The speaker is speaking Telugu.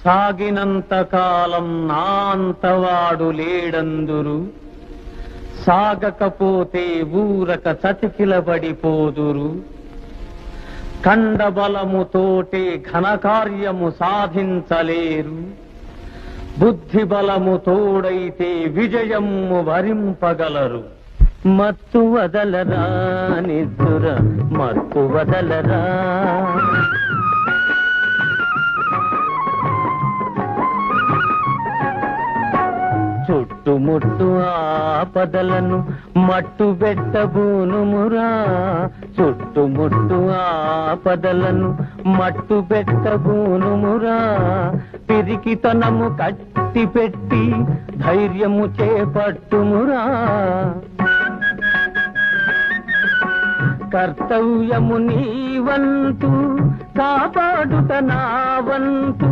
సాగినంత కాలం నా అంతవాడు లేడందురు, సాగకపోతే ఊరక చతికిలబడిపోదురు. కండబలముతోటే ఘనకార్యము సాధించలేరు, బుద్ధి బలము తోడైతే విజయము వరింపగలరు. మత్తు వదలరా నిద్దుర మత్తు వదలరా, చుట్టుముట్టు ఆపదలను మట్టు పెట్టబూనుమురా, చుట్టుముట్టు ఆపదలను మట్టు పెట్టబూనుమురా. పిరికితనము కట్టి పెట్టి ధైర్యము చేపట్టుమురా, కర్తవ్యము నీ వంతు కాపాడుట నా వంతు.